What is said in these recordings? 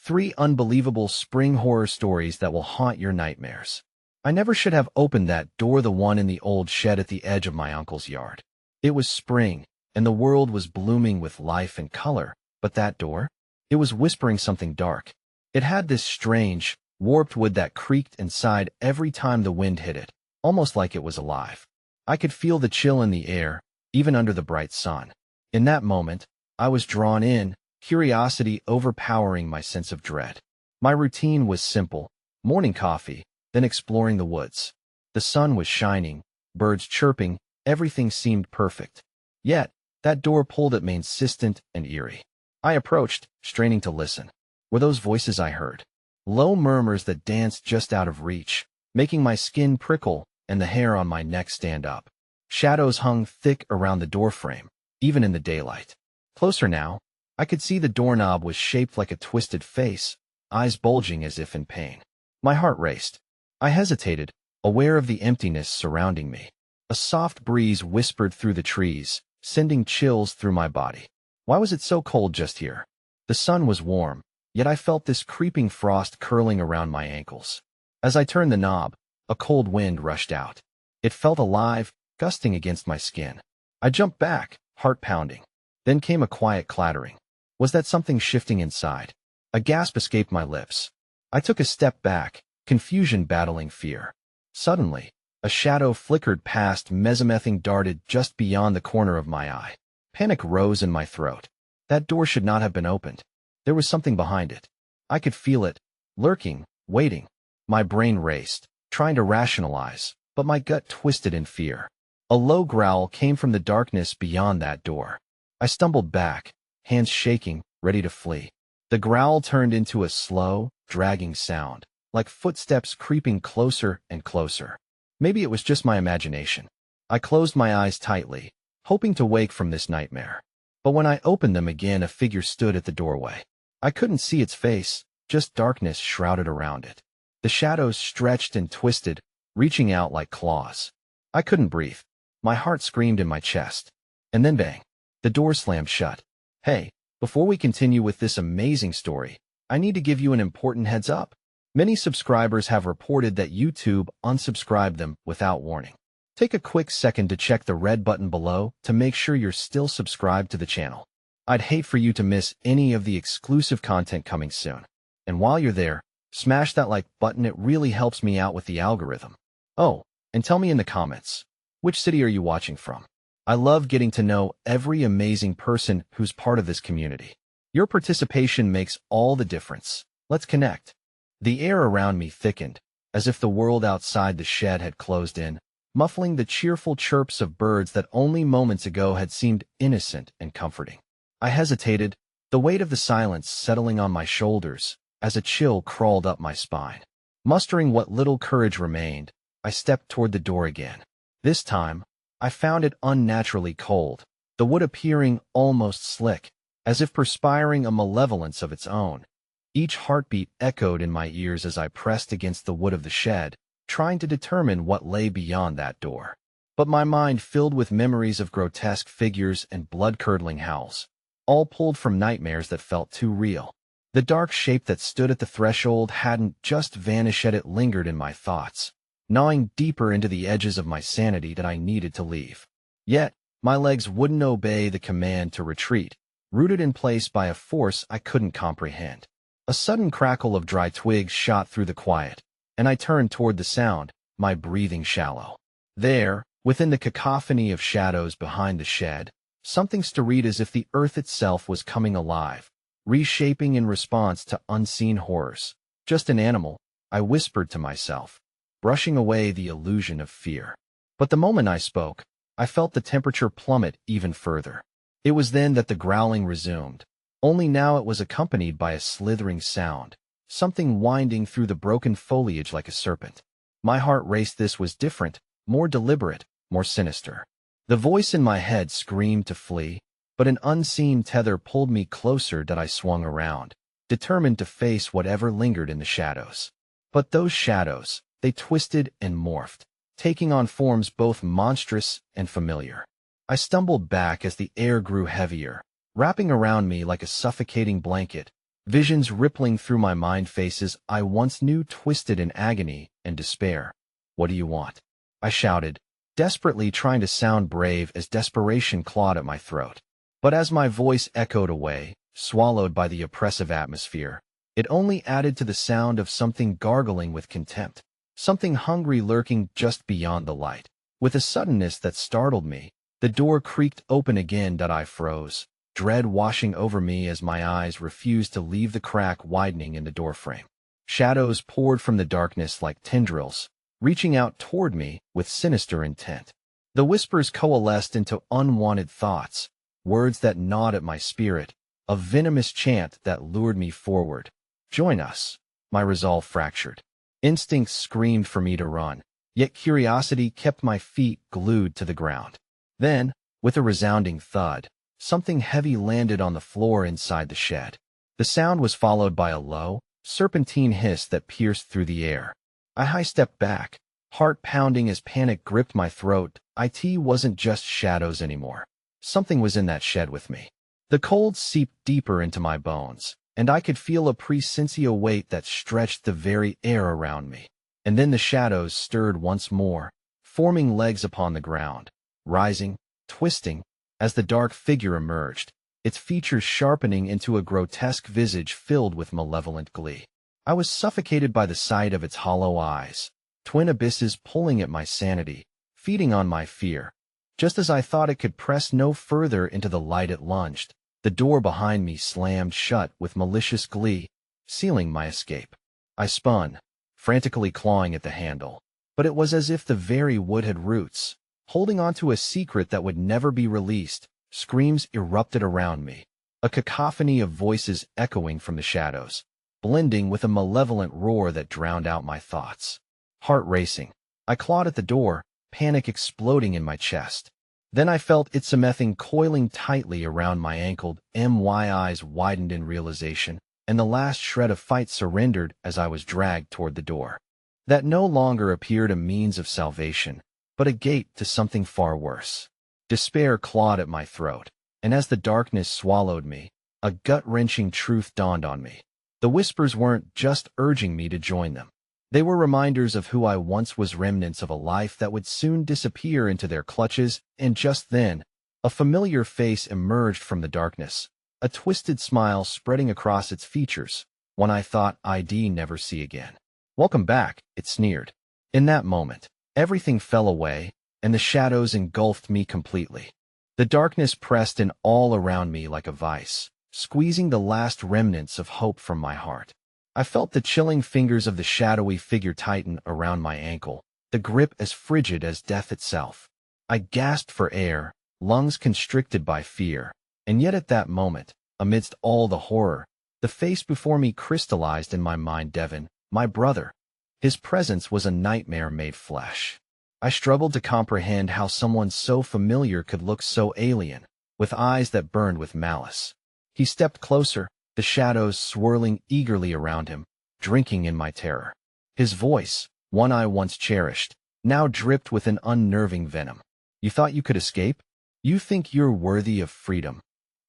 3 unbelievable spring horror stories that will haunt your nightmares. I never should have opened that door, the one in the old shed at the edge of my uncle's yard. It was spring, and the world was blooming with life and color, but that door? It was whispering something dark. It had this strange, warped wood that creaked and sighed every time the wind hit it, almost like it was alive. I could feel the chill in the air, even under the bright sun. In that moment, I was drawn in, curiosity overpowering my sense of dread. My routine was simple: morning coffee, then exploring the woods. The sun was shining, birds chirping, everything seemed perfect. Yet, that door pulled at me, insistent and eerie. I approached, straining to listen. Were those voices I heard? Low murmurs that danced just out of reach, making my skin prickle and the hair on my neck stand up. Shadows hung thick around the doorframe, even in the daylight. Closer now, I could see the doorknob was shaped like a twisted face, eyes bulging as if in pain. My heart raced. I hesitated, aware of the emptiness surrounding me. A soft breeze whispered through the trees, sending chills through my body. Why was it so cold just here? The sun was warm, yet I felt this creeping frost curling around my ankles. As I turned the knob, a cold wind rushed out. It felt alive, gusting against my skin. I jumped back, heart pounding. Then came a quiet clattering. Was that something shifting inside? A gasp escaped my lips. I took a step back, confusion battling fear. Suddenly, a shadow flickered past, mesomething darted just beyond the corner of my eye. Panic rose in my throat. That door should not have been opened. There was something behind it. I could feel it, lurking, waiting. My brain raced, trying to rationalize, but my gut twisted in fear. A low growl came from the darkness beyond that door. I stumbled back, hands shaking, ready to flee. The growl turned into a slow, dragging sound, like footsteps creeping closer and closer. Maybe it was just my imagination. I closed my eyes tightly, hoping to wake from this nightmare. But when I opened them again, a figure stood at the doorway. I couldn't see its face, just darkness shrouded around it. The shadows stretched and twisted, reaching out like claws. I couldn't breathe. My heart screamed in my chest. And then bang, the door slammed shut. Hey, before we continue with this amazing story, I need to give you an important heads up. Many subscribers have reported that YouTube unsubscribed them without warning. Take a quick second to check the red button below to make sure you're still subscribed to the channel. I'd hate for you to miss any of the exclusive content coming soon. And while you're there, smash that like button. It really helps me out with the algorithm. Oh, and tell me in the comments, which city are you watching from? I love getting to know every amazing person who's part of this community. Your participation makes all the difference. Let's connect. The air around me thickened, as if the world outside the shed had closed in, muffling the cheerful chirps of birds that only moments ago had seemed innocent and comforting. I hesitated, the weight of the silence settling on my shoulders as a chill crawled up my spine. Mustering what little courage remained, I stepped toward the door again. This time, I found it unnaturally cold, the wood appearing almost slick, as if perspiring a malevolence of its own. Each heartbeat echoed in my ears as I pressed against the wood of the shed, trying to determine what lay beyond that door. But my mind filled with memories of grotesque figures and blood-curdling howls, all pulled from nightmares that felt too real. The dark shape that stood at the threshold hadn't just vanished, yet it lingered in my thoughts, gnawing deeper into the edges of my sanity that I needed to leave. Yet, my legs wouldn't obey the command to retreat, rooted in place by a force I couldn't comprehend. A sudden crackle of dry twigs shot through the quiet, and I turned toward the sound, my breathing shallow. There, within the cacophony of shadows behind the shed, something stirred as if the earth itself was coming alive, reshaping in response to unseen horrors. Just an animal, I whispered to myself, brushing away the illusion of fear. But the moment I spoke, I felt the temperature plummet even further. It was then that the growling resumed, only now it was accompanied by a slithering sound, something winding through the broken foliage like a serpent. My heart raced. This was different, more deliberate, more sinister. The voice in my head screamed to flee, but an unseen tether pulled me closer that I swung around, determined to face whatever lingered in the shadows. But those shadows, they twisted and morphed, taking on forms both monstrous and familiar. I stumbled back as the air grew heavier, wrapping around me like a suffocating blanket, Visions rippling through my mind, faces I once knew twisted in agony and despair. "What do you want?" I shouted, desperately trying to sound brave as desperation clawed at my throat. But as my voice echoed away, swallowed by the oppressive atmosphere, it only added to the sound of something gargling with contempt, something hungry lurking just beyond the light. With a suddenness that startled me, the door creaked open again. I froze, dread washing over me as my eyes refused to leave the crack widening in the doorframe. Shadows poured from the darkness like tendrils, reaching out toward me with sinister intent. The whispers coalesced into unwanted thoughts, words that gnawed at my spirit, a venomous chant that lured me forward. "Join us." My resolve fractured. Instincts screamed for me to run, yet curiosity kept my feet glued to the ground. Then, with a resounding thud, something heavy landed on the floor inside the shed. The sound was followed by a low, serpentine hiss that pierced through the air. I high-stepped back, heart pounding as panic gripped my throat. It wasn't just shadows anymore. Something was in that shed with me. The cold seeped deeper into my bones, and I could feel a presentient weight that stretched the very air around me. And then the shadows stirred once more, forming legs upon the ground, rising, twisting, as the dark figure emerged, its features sharpening into a grotesque visage filled with malevolent glee. I was suffocated by the sight of its hollow eyes, twin abysses pulling at my sanity, feeding on my fear. Just as I thought it could press no further into the light, it lunged. The door behind me slammed shut with malicious glee, sealing my escape. I spun, frantically clawing at the handle, but it was as if the very wood had roots, holding onto a secret that would never be released. Screams erupted around me, a cacophony of voices echoing from the shadows, blending with a malevolent roar that drowned out my thoughts. Heart racing, I clawed at the door, panic exploding in my chest. Then I felt Itzamething coiling tightly around my ankle. My eyes widened in realization, and the last shred of fight surrendered as I was dragged toward the door. That no longer appeared a means of salvation, but a gate to something far worse. Despair clawed at my throat, and as the darkness swallowed me, a gut-wrenching truth dawned on me. The whispers weren't just urging me to join them. They were reminders of who I once was, remnants of a life that would soon disappear into their clutches, and just then, a familiar face emerged from the darkness, a twisted smile spreading across its features, one I thought I'd never see again. "Welcome back," it sneered. In that moment, everything fell away, and the shadows engulfed me completely. The darkness pressed in all around me like a vice, squeezing the last remnants of hope from my heart. I felt the chilling fingers of the shadowy figure tighten around my ankle, the grip as frigid as death itself. I gasped for air, lungs constricted by fear, and yet at that moment, amidst all the horror, the face before me crystallized in my mind. Devin, my brother. His presence was a nightmare made flesh. I struggled to comprehend how someone so familiar could look so alien, with eyes that burned with malice. He stepped closer, the shadows swirling eagerly around him, drinking in my terror. His voice, one I once cherished, now dripped with an unnerving venom. "You thought you could escape? You think you're worthy of freedom?"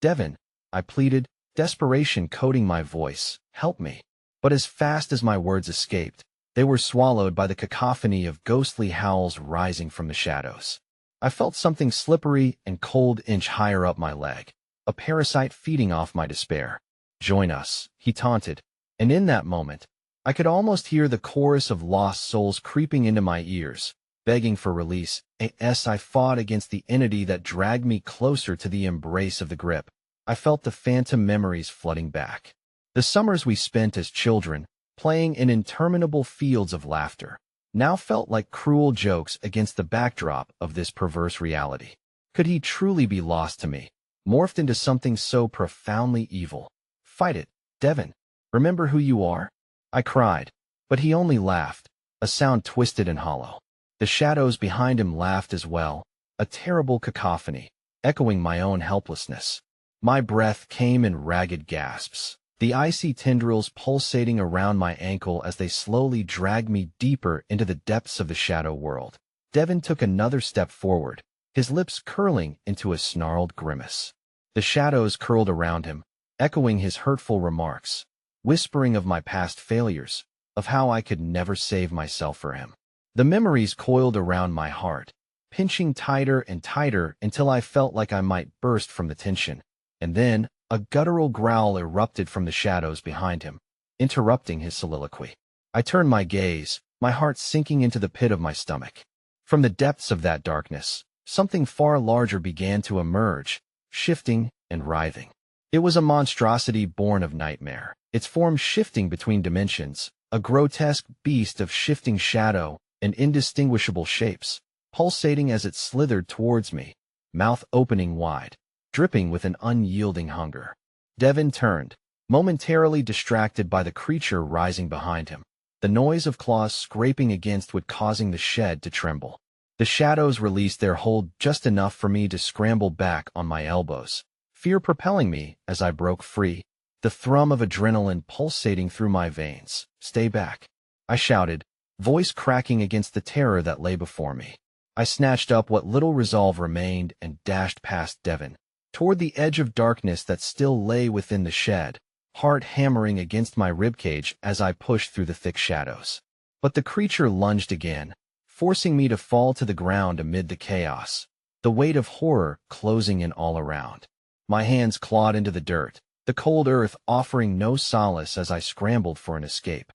"Devin," I pleaded, desperation coating my voice, "help me." But as fast as my words escaped, they were swallowed by the cacophony of ghostly howls rising from the shadows. I felt something slippery and cold inch higher up my leg, a parasite feeding off my despair. "Join us," he taunted, and in that moment, I could almost hear the chorus of lost souls creeping into my ears, begging for release. As I fought against the entity that dragged me closer to the embrace of the grip, I felt the phantom memories flooding back. The summers we spent as children, playing in interminable fields of laughter, now felt like cruel jokes against the backdrop of this perverse reality. Could he truly be lost to me, morphed into something so profoundly evil? "Fight it, Devin. Remember who you are?" I cried, but he only laughed, a sound twisted and hollow. The shadows behind him laughed as well, a terrible cacophony, echoing my own helplessness. My breath came in ragged gasps, the icy tendrils pulsating around my ankle as they slowly dragged me deeper into the depths of the shadow world. Devin took another step forward, his lips curling into a snarled grimace. The shadows curled around him, echoing his hurtful remarks, whispering of my past failures, of how I could never save myself for him. The memories coiled around my heart, pinching tighter and tighter until I felt like I might burst from the tension. And then, a guttural growl erupted from the shadows behind him, interrupting his soliloquy. I turned my gaze, my heart sinking into the pit of my stomach. From the depths of that darkness, something far larger began to emerge, shifting and writhing. It was a monstrosity born of nightmare, its form shifting between dimensions, a grotesque beast of shifting shadow and indistinguishable shapes, pulsating as it slithered towards me, mouth opening wide, dripping with an unyielding hunger. Devin turned, momentarily distracted by the creature rising behind him, the noise of claws scraping against wood causing the shed to tremble. The shadows released their hold just enough for me to scramble back on my elbows, fear propelling me as I broke free, the thrum of adrenaline pulsating through my veins. "Stay back," I shouted, voice cracking against the terror that lay before me. I snatched up what little resolve remained and dashed past Devin, toward the edge of darkness that still lay within the shed, heart hammering against my ribcage as I pushed through the thick shadows. But the creature lunged again, forcing me to fall to the ground amid the chaos, the weight of horror closing in all around. My hands clawed into the dirt, the cold earth offering no solace as I scrambled for an escape.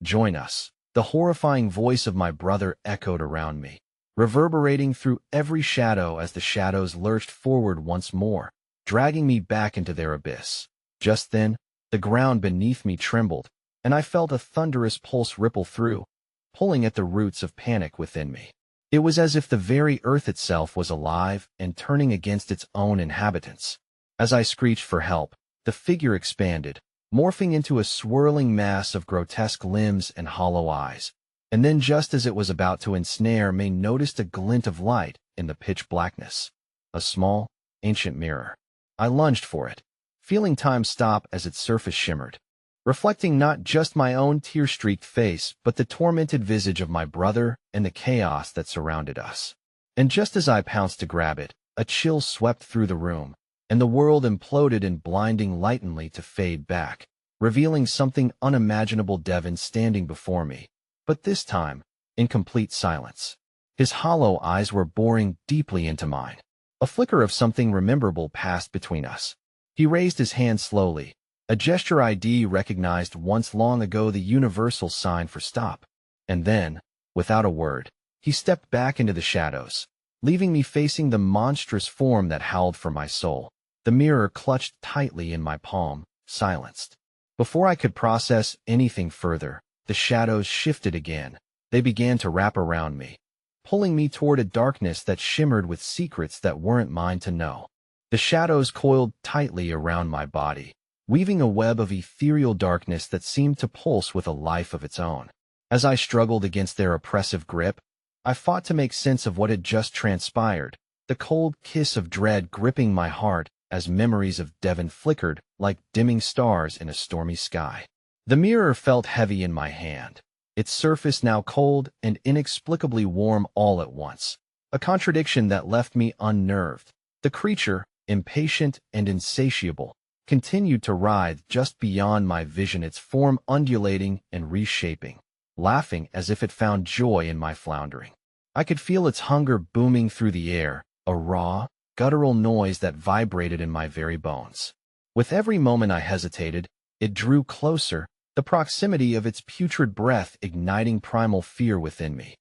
"Join us," the horrifying voice of my brother echoed around me, reverberating through every shadow as the shadows lurched forward once more, dragging me back into their abyss. Just then, the ground beneath me trembled, and I felt a thunderous pulse ripple through, pulling at the roots of panic within me. It was as if the very earth itself was alive and turning against its own inhabitants. As I screeched for help, the figure expanded, morphing into a swirling mass of grotesque limbs and hollow eyes. And then just as it was about to ensnare me, noticed a glint of light in the pitch blackness. A small, ancient mirror. I lunged for it, feeling time stop as its surface shimmered, reflecting not just my own tear-streaked face but the tormented visage of my brother and the chaos that surrounded us. And just as I pounced to grab it, a chill swept through the room, and the world imploded in blinding lightly to fade back, revealing something unimaginable. Devin standing before me, but this time, in complete silence. His hollow eyes were boring deeply into mine. A flicker of something rememberable passed between us. He raised his hand slowly, a gesture I'd recognized once long ago, the universal sign for stop. And then, without a word, he stepped back into the shadows, leaving me facing the monstrous form that howled for my soul, the mirror clutched tightly in my palm, silenced. Before I could process anything further, the shadows shifted again. They began to wrap around me, pulling me toward a darkness that shimmered with secrets that weren't mine to know. The shadows coiled tightly around my body, weaving a web of ethereal darkness that seemed to pulse with a life of its own. As I struggled against their oppressive grip, I fought to make sense of what had just transpired, the cold kiss of dread gripping my heart as memories of Devin flickered like dimming stars in a stormy sky. The mirror felt heavy in my hand, its surface now cold and inexplicably warm all at once, a contradiction that left me unnerved. The creature, impatient and insatiable, continued to writhe just beyond my vision, its form undulating and reshaping, laughing as if it found joy in my floundering. I could feel its hunger booming through the air, a raw, guttural noise that vibrated in my very bones. With every moment I hesitated, it drew closer, the proximity of its putrid breath igniting primal fear within me.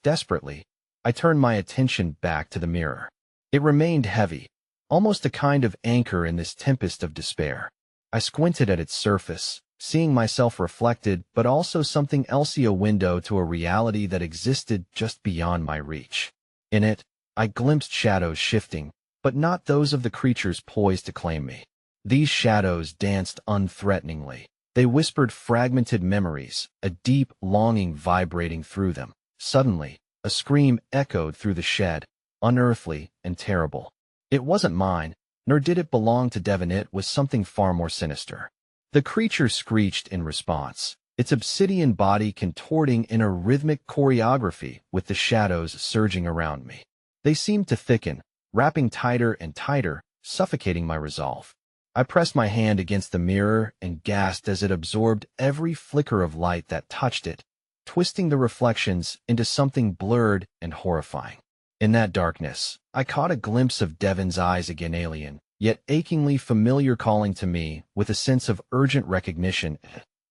Desperately, I turned my attention back to the mirror. It remained heavy, almost a kind of anchor in this tempest of despair. I squinted at its surface, seeing myself reflected, but also something else, a window to a reality that existed just beyond my reach. In it, I glimpsed shadows shifting, but not those of the creatures poised to claim me. These shadows danced unthreateningly. They whispered fragmented memories, a deep longing vibrating through them. Suddenly, a scream echoed through the shed, unearthly and terrible. It wasn't mine, nor did it belong to Devin. It was something far more sinister. The creature screeched in response, its obsidian body contorting in a rhythmic choreography with the shadows surging around me. They seemed to thicken, wrapping tighter and tighter, suffocating my resolve. I pressed my hand against the mirror and gasped as it absorbed every flicker of light that touched it, twisting the reflections into something blurred and horrifying. In that darkness, I caught a glimpse of Devon's eyes again, alien, yet achingly familiar, calling to me with a sense of urgent recognition.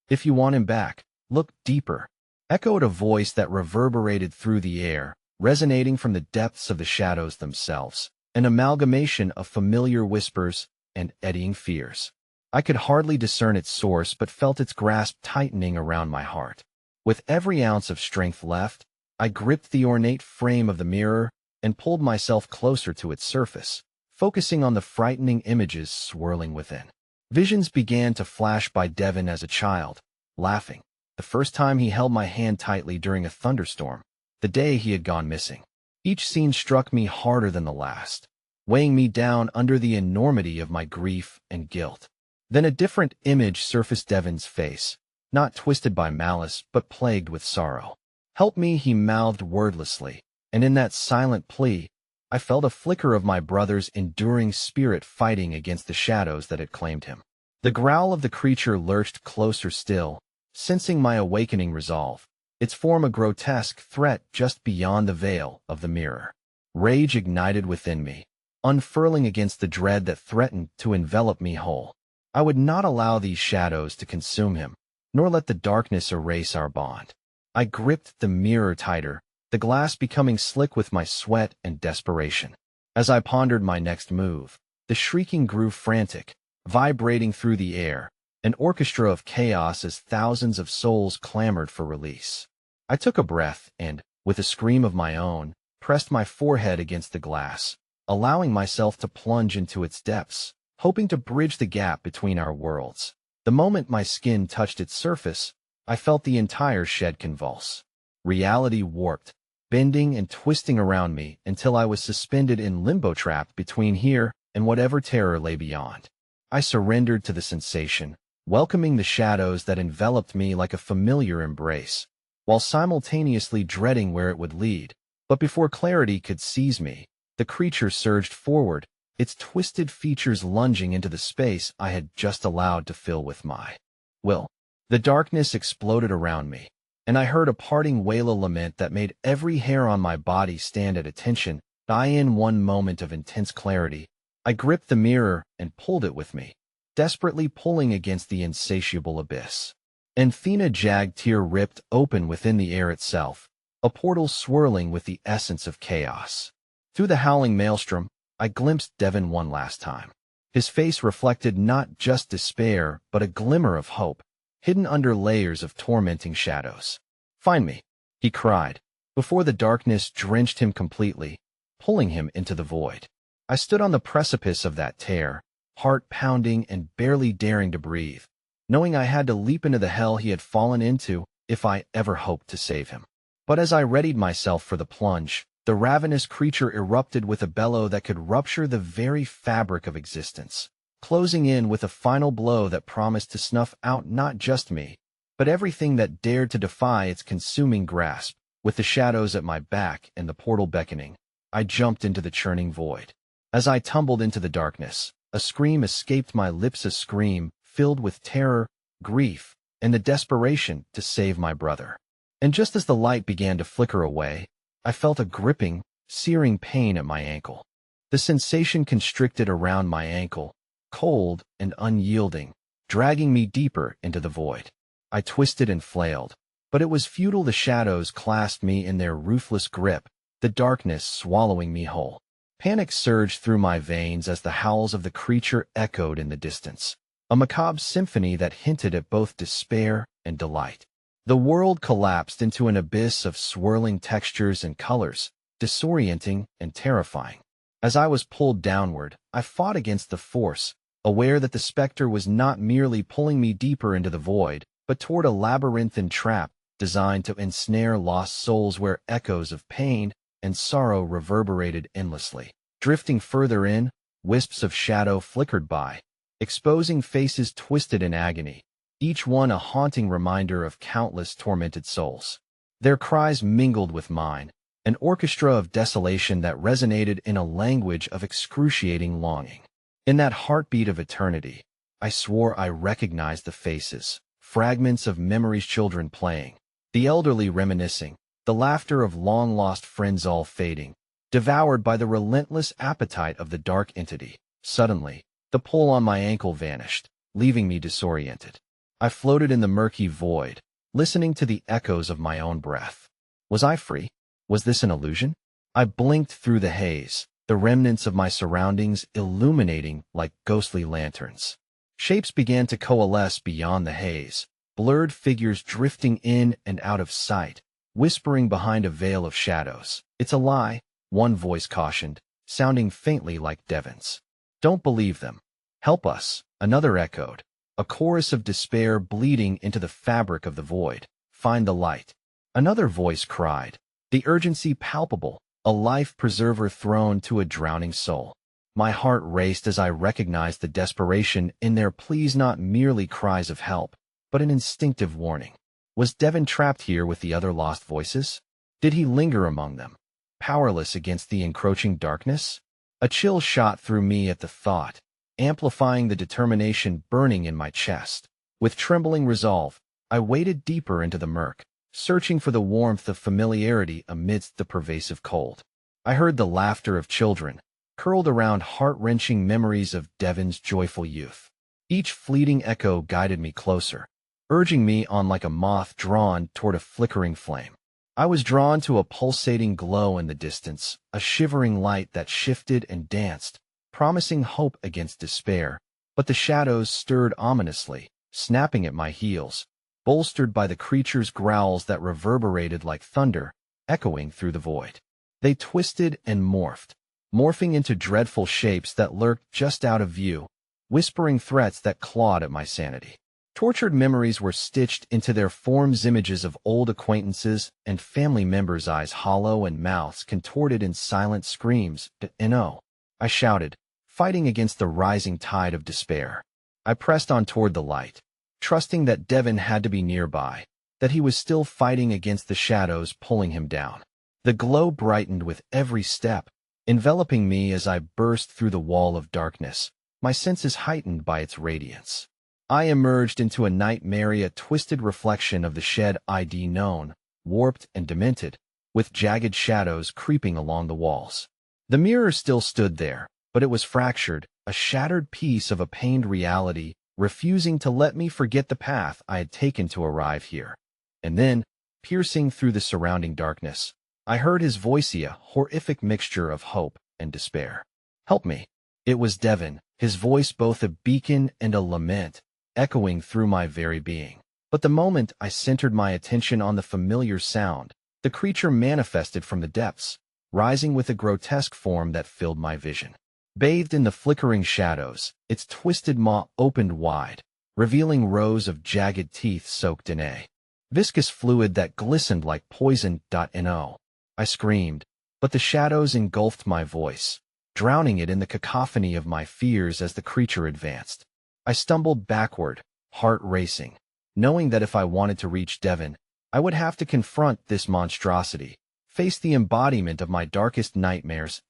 "If you want him back, look deeper," echoed a voice that reverberated through the air, resonating from the depths of the shadows themselves, an amalgamation of familiar whispers and eddying fears. I could hardly discern its source, but felt its grasp tightening around my heart. With every ounce of strength left, I gripped the ornate frame of the mirror and pulled myself closer to its surface, focusing on the frightening images swirling within. Visions began to flash by Devon as a child, laughing, the first time he held my hand tightly during a thunderstorm, the day he had gone missing. Each scene struck me harder than the last, weighing me down under the enormity of my grief and guilt. Then a different image surfaced: Devon's face, not twisted by malice, but plagued with sorrow. "Help me," he mouthed wordlessly, and in that silent plea, I felt a flicker of my brother's enduring spirit fighting against the shadows that had claimed him. The growl of the creature lurched closer still, sensing my awakening resolve, its form a grotesque threat just beyond the veil of the mirror. Rage ignited within me, unfurling against the dread that threatened to envelop me whole. I would not allow these shadows to consume him, nor let the darkness erase our bond. I gripped the mirror tighter, the glass becoming slick with my sweat and desperation. As I pondered my next move, the shrieking grew frantic, vibrating through the air, an orchestra of chaos as thousands of souls clamored for release. I took a breath and, with a scream of my own, pressed my forehead against the glass, allowing myself to plunge into its depths, hoping to bridge the gap between our worlds. The moment my skin touched its surface, I felt the entire shed convulse. Reality warped, bending and twisting around me until I was suspended in limbo, trapped between here and whatever terror lay beyond. I surrendered to the sensation, welcoming the shadows that enveloped me like a familiar embrace, while simultaneously dreading where it would lead. But before clarity could seize me, the creature surged forward, its twisted features lunging into the space I had just allowed to fill with my will. The darkness exploded around me, and I heard a parting wail, a lament that made every hair on my body stand at attention. In one moment of intense clarity, I gripped the mirror and pulled it with me, desperately pulling against the insatiable abyss. Athena, jagged tear ripped open within the air itself, a portal swirling with the essence of chaos. Through the howling maelstrom, I glimpsed Devon one last time. His face reflected not just despair, but a glimmer of hope, hidden under layers of tormenting shadows. "Find me," he cried, before the darkness drenched him completely, pulling him into the void. I stood on the precipice of that tear, heart pounding and barely daring to breathe, knowing I had to leap into the hell he had fallen into if I ever hoped to save him. But as I readied myself for the plunge, the ravenous creature erupted with a bellow that could rupture the very fabric of existence, closing in with a final blow that promised to snuff out not just me, but everything that dared to defy its consuming grasp. With the shadows at my back and the portal beckoning, I jumped into the churning void. As I tumbled into the darkness, a scream escaped my lips, a scream filled with terror, grief, and the desperation to save my brother. And just as the light began to flicker away, I felt a gripping, searing pain at my ankle. The sensation constricted around my ankle, cold and unyielding, dragging me deeper into the void. I twisted and flailed, but it was futile. The shadows clasped me in their ruthless grip, the darkness swallowing me whole. Panic surged through my veins as the howls of the creature echoed in the distance, a macabre symphony that hinted at both despair and delight. The world collapsed into an abyss of swirling textures and colors, disorienting and terrifying. As I was pulled downward, I fought against the force, aware that the specter was not merely pulling me deeper into the void, but toward a labyrinthine trap designed to ensnare lost souls where echoes of pain and sorrow reverberated endlessly. Drifting further in, wisps of shadow flickered by, exposing faces twisted in agony, each one a haunting reminder of countless tormented souls. Their cries mingled with mine, an orchestra of desolation that resonated in a language of excruciating longing. In that heartbeat of eternity, I swore I recognized the faces, fragments of memories, children playing, the elderly reminiscing, the laughter of long-lost friends all fading, devoured by the relentless appetite of the dark entity. Suddenly, the pull on my ankle vanished, leaving me disoriented. I floated in the murky void, listening to the echoes of my own breath. Was I free? Was this an illusion? I blinked through the haze, the remnants of my surroundings illuminating like ghostly lanterns. Shapes began to coalesce beyond the haze, blurred figures drifting in and out of sight, whispering behind a veil of shadows. It's a lie, one voice cautioned, sounding faintly like Devin's. Don't believe them. Help us, another echoed, a chorus of despair bleeding into the fabric of the void. Find the light. Another voice cried, the urgency palpable, a life preserver thrown to a drowning soul. My heart raced as I recognized the desperation in their pleas, not merely cries of help, but an instinctive warning. Was Devin trapped here with the other lost voices? Did he linger among them, powerless against the encroaching darkness? A chill shot through me at the thought, amplifying the determination burning in my chest. With trembling resolve, I waded deeper into the murk, searching for the warmth of familiarity amidst the pervasive cold. I heard the laughter of children, curled around heart-wrenching memories of Devin's joyful youth. Each fleeting echo guided me closer, urging me on like a moth drawn toward a flickering flame. I was drawn to a pulsating glow in the distance, a shivering light that shifted and danced, promising hope against despair. But the shadows stirred ominously, snapping at my heels, bolstered by the creature's growls that reverberated like thunder, echoing through the void. They twisted and morphing into dreadful shapes that lurked just out of view, whispering threats that clawed at my sanity. Tortured memories were stitched into their forms, images of old acquaintances and family members, eyes hollow and mouths contorted in silent screams. No, I shouted, fighting against the rising tide of despair. I pressed on toward the light, trusting that Devin had to be nearby, that he was still fighting against the shadows pulling him down. The glow brightened with every step, enveloping me as I burst through the wall of darkness, my senses heightened by its radiance. I emerged into a nightmare, a twisted reflection of the shed I'd known, warped and demented, with jagged shadows creeping along the walls. The mirror still stood there, but it was fractured, a shattered piece of a pained reality, refusing to let me forget the path I had taken to arrive here. And then, piercing through the surrounding darkness, I heard his voice, a horrific mixture of hope and despair. Help me. It was Devin, his voice both a beacon and a lament, echoing through my very being. But the moment I centered my attention on the familiar sound, the creature manifested from the depths, rising with a grotesque form that filled my vision. Bathed in the flickering shadows, its twisted maw opened wide, revealing rows of jagged teeth soaked in a viscous fluid that glistened like poison. No, I screamed, but the shadows engulfed my voice, drowning it in the cacophony of my fears as the creature advanced. I stumbled backward, heart racing, knowing that if I wanted to reach Devin, I would have to confront this monstrosity, face the embodiment of my darkest nightmares.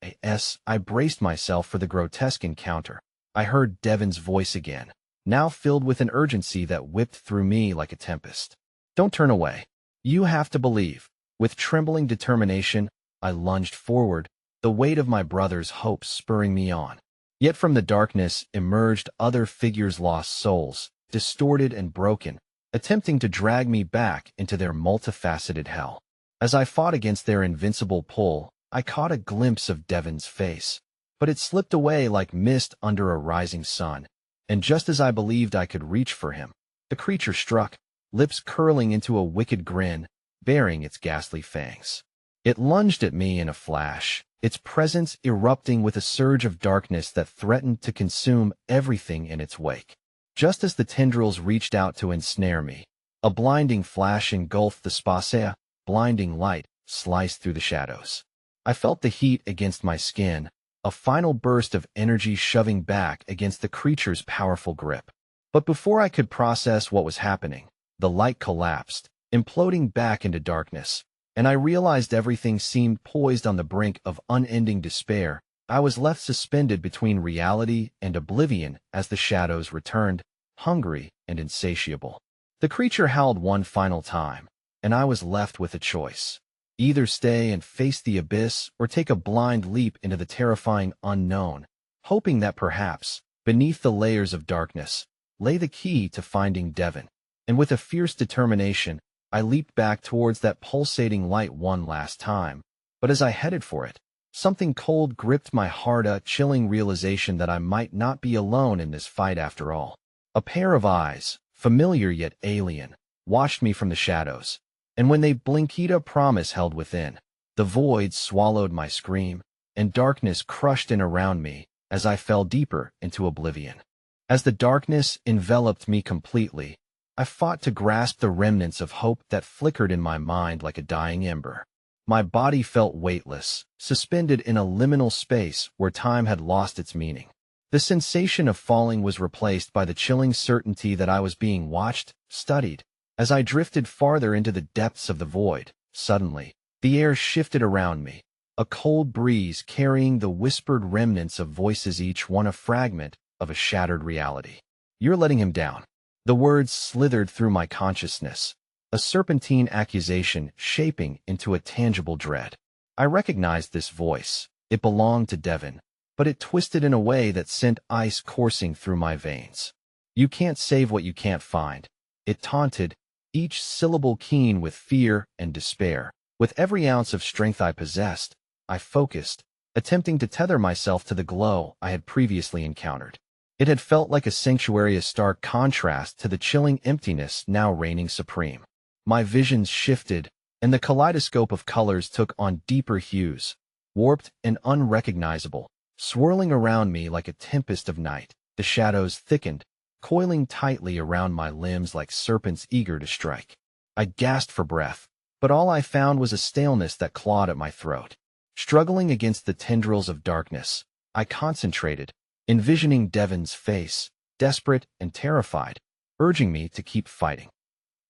I braced myself for the grotesque encounter. I heard Devin's voice again, now filled with an urgency that whipped through me like a tempest. Don't turn away. You have to believe. With trembling determination, I lunged forward, the weight of my brother's hopes spurring me on. Yet from the darkness emerged other figures, lost souls, distorted and broken, attempting to drag me back into their multifaceted hell. As I fought against their invincible pull, I caught a glimpse of Devin's face, but it slipped away like mist under a rising sun, and just as I believed I could reach for him, the creature struck, lips curling into a wicked grin, baring its ghastly fangs. It lunged at me in a flash, its presence erupting with a surge of darkness that threatened to consume everything in its wake. Just as the tendrils reached out to ensnare me, a blinding flash engulfed the space, blinding light sliced through the shadows. I felt the heat against my skin, a final burst of energy shoving back against the creature's powerful grip. But before I could process what was happening, the light collapsed, imploding back into darkness, and I realized everything seemed poised on the brink of unending despair, I was left suspended between reality and oblivion as the shadows returned, hungry and insatiable. The creature howled one final time, and I was left with a choice. Either stay and face the abyss or take a blind leap into the terrifying unknown, hoping that perhaps, beneath the layers of darkness, lay the key to finding Devon. And with a fierce determination, I leaped back towards that pulsating light one last time. But as I headed for it, something cold gripped my heart, a chilling realization that I might not be alone in this fight after all. A pair of eyes, familiar yet alien, watched me from the shadows, and when they blinked, a promise held within. The void swallowed my scream, and darkness crushed in around me as I fell deeper into oblivion. As the darkness enveloped me completely, I fought to grasp the remnants of hope that flickered in my mind like a dying ember. My body felt weightless, suspended in a liminal space where time had lost its meaning. The sensation of falling was replaced by the chilling certainty that I was being watched, studied. As I drifted farther into the depths of the void, suddenly, the air shifted around me, a cold breeze carrying the whispered remnants of voices, each one a fragment of a shattered reality. "You're letting him down." The words slithered through my consciousness, a serpentine accusation shaping into a tangible dread. I recognized this voice. It belonged to Devon, but it twisted in a way that sent ice coursing through my veins. "You can't save what you can't find," it taunted, each syllable keen with fear and despair. With every ounce of strength I possessed, I focused, attempting to tether myself to the glow I had previously encountered. It had felt like a sanctuary, a stark contrast to the chilling emptiness now reigning supreme. My visions shifted, and the kaleidoscope of colors took on deeper hues, warped and unrecognizable, swirling around me like a tempest of night. The shadows thickened, coiling tightly around my limbs like serpents eager to strike. I gasped for breath, but all I found was a staleness that clawed at my throat. Struggling against the tendrils of darkness, I concentrated, envisioning Devon's face, desperate and terrified, urging me to keep fighting.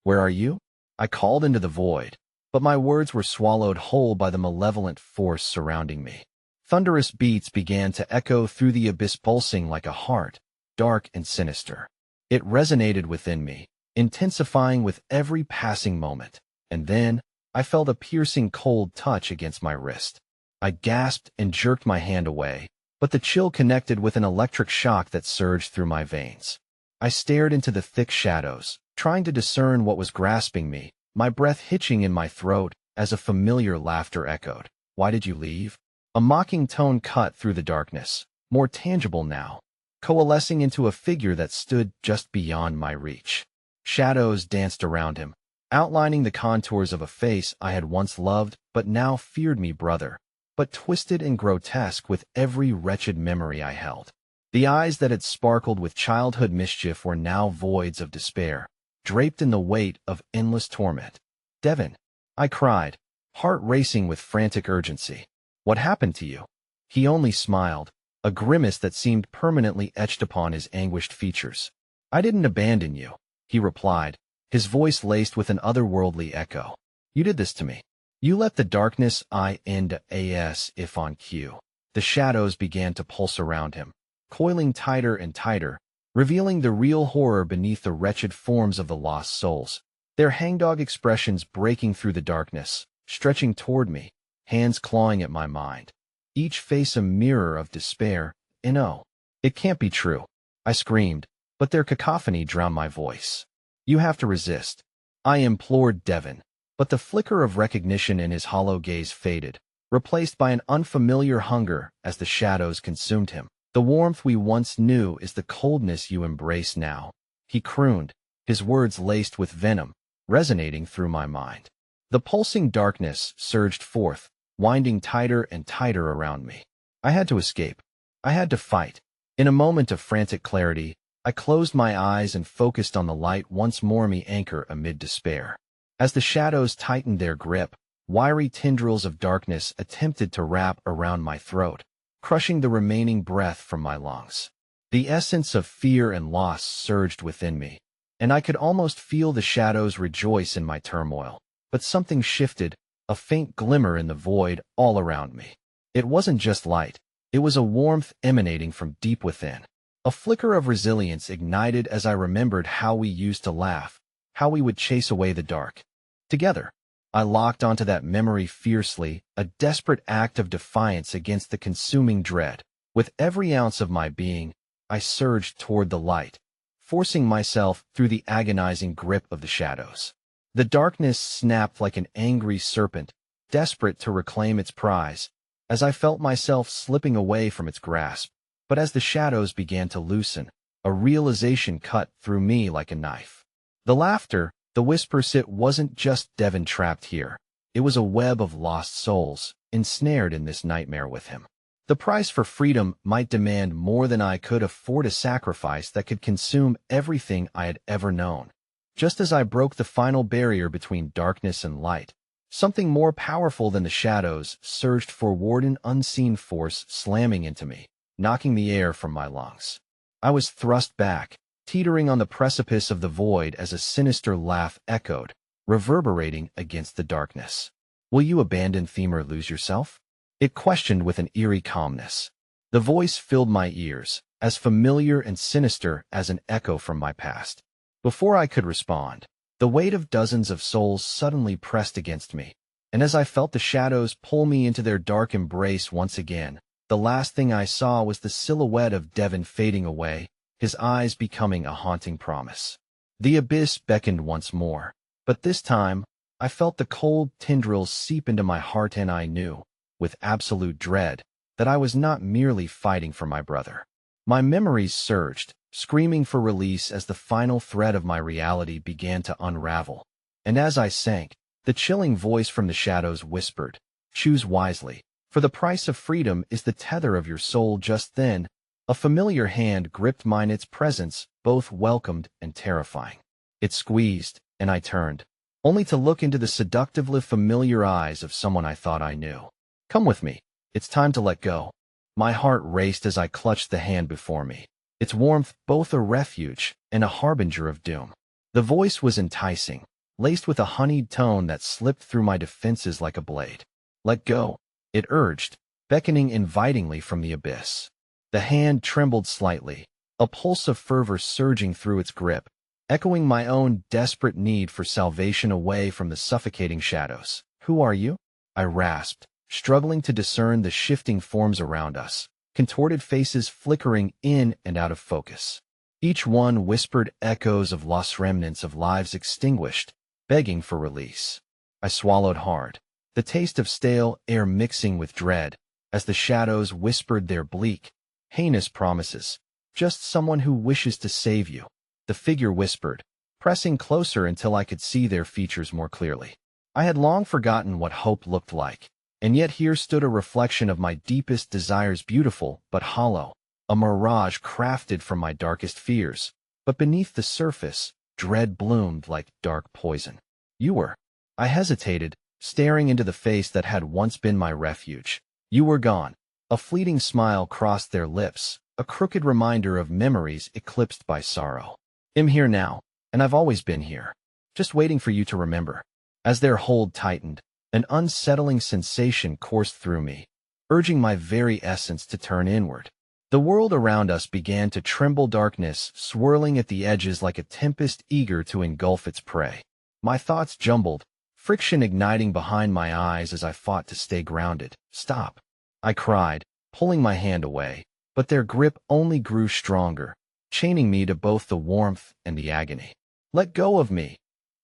"Where are you?" I called into the void, but my words were swallowed whole by the malevolent force surrounding me. Thunderous beats began to echo through the abyss, pulsing like a heart, dark and sinister. It resonated within me, intensifying with every passing moment. And then, I felt a piercing cold touch against my wrist. I gasped and jerked my hand away, but the chill connected with an electric shock that surged through my veins. I stared into the thick shadows, trying to discern what was grasping me, my breath hitching in my throat as a familiar laughter echoed. "Why did you leave?" A mocking tone cut through the darkness, more tangible now, coalescing into a figure that stood just beyond my reach. Shadows danced around him, outlining the contours of a face I had once loved but now feared. Me, brother, but twisted and grotesque with every wretched memory I held. The eyes that had sparkled with childhood mischief were now voids of despair, draped in the weight of endless torment. "Devon," I cried, heart racing with frantic urgency. "What happened to you?" He only smiled, a grimace that seemed permanently etched upon his anguished features. "I didn't abandon you," he replied, his voice laced with an otherworldly echo. "You did this to me. You let the darkness end as if on cue." The shadows began to pulse around him, coiling tighter and tighter, revealing the real horror beneath the wretched forms of the lost souls. Their hangdog expressions breaking through the darkness, stretching toward me, hands clawing at my mind, each face a mirror of despair. "No, it can't be true," I screamed, but their cacophony drowned my voice. "You have to resist," I implored Devon, but the flicker of recognition in his hollow gaze faded, replaced by an unfamiliar hunger as the shadows consumed him. "The warmth we once knew is the coldness you embrace now," he crooned, his words laced with venom, resonating through my mind. The pulsing darkness surged forth, winding tighter and tighter around me. I had to escape. I had to fight. In a moment of frantic clarity, I closed my eyes and focused on the light once more, me anchor amid despair. As the shadows tightened their grip, wiry tendrils of darkness attempted to wrap around my throat, crushing the remaining breath from my lungs. The essence of fear and loss surged within me, and I could almost feel the shadows rejoice in my turmoil. But something shifted, a faint glimmer in the void all around me. It wasn't just light. It was a warmth emanating from deep within. A flicker of resilience ignited as I remembered how we used to laugh, how we would chase away the dark. Together, I locked onto that memory fiercely, a desperate act of defiance against the consuming dread. With every ounce of my being, I surged toward the light, forcing myself through the agonizing grip of the shadows. The darkness snapped like an angry serpent, desperate to reclaim its prize, as I felt myself slipping away from its grasp. But as the shadows began to loosen, a realization cut through me like a knife. The laughter, the whispers, it wasn't just Devon trapped here. It was a web of lost souls, ensnared in this nightmare with him. The price for freedom might demand more than I could afford, a sacrifice that could consume everything I had ever known. Just as I broke the final barrier between darkness and light, something more powerful than the shadows surged forward, an unseen force slamming into me, knocking the air from my lungs. I was thrust back, teetering on the precipice of the void as a sinister laugh echoed, reverberating against the darkness. "Will you abandon Theme or lose yourself?" It questioned with an eerie calmness. The voice filled my ears, as familiar and sinister as an echo from my past. Before I could respond, the weight of dozens of souls suddenly pressed against me, and as I felt the shadows pull me into their dark embrace once again, the last thing I saw was the silhouette of Devon fading away, his eyes becoming a haunting promise. The abyss beckoned once more, but this time, I felt the cold tendrils seep into my heart, and I knew, with absolute dread, that I was not merely fighting for my brother. My memories surged, screaming for release as the final thread of my reality began to unravel. And as I sank, the chilling voice from the shadows whispered, "Choose wisely, for the price of freedom is the tether of your soul." Just then, a familiar hand gripped mine, its presence both welcomed and terrifying. It squeezed, and I turned, only to look into the seductively familiar eyes of someone I thought I knew. "Come with me. It's time to let go." My heart raced as I clutched the hand before me, its warmth both a refuge and a harbinger of doom. The voice was enticing, laced with a honeyed tone that slipped through my defenses like a blade. "Let go," it urged, beckoning invitingly from the abyss. The hand trembled slightly, a pulse of fervor surging through its grip, echoing my own desperate need for salvation away from the suffocating shadows. "Who are you?" I rasped, struggling to discern the shifting forms around us, contorted faces flickering in and out of focus. Each one whispered echoes of lost remnants of lives extinguished, begging for release. I swallowed hard, the taste of stale air mixing with dread, as the shadows whispered their bleak, heinous promises. "Just someone who wishes to save you," the figure whispered, pressing closer until I could see their features more clearly. I had long forgotten what hope looked like, and yet here stood a reflection of my deepest desires, beautiful but hollow, a mirage crafted from my darkest fears. But beneath the surface, dread bloomed like dark poison. "You were." I hesitated, staring into the face that had once been my refuge. "You were gone." A fleeting smile crossed their lips, a crooked reminder of memories eclipsed by sorrow. "I'm here now, and I've always been here, just waiting for you to remember." As their hold tightened, an unsettling sensation coursed through me, urging my very essence to turn inward. The world around us began to tremble, darkness swirling at the edges like a tempest eager to engulf its prey. My thoughts jumbled, friction igniting behind my eyes as I fought to stay grounded. "Stop," I cried, pulling my hand away, but their grip only grew stronger, chaining me to both the warmth and the agony. "Let go of me.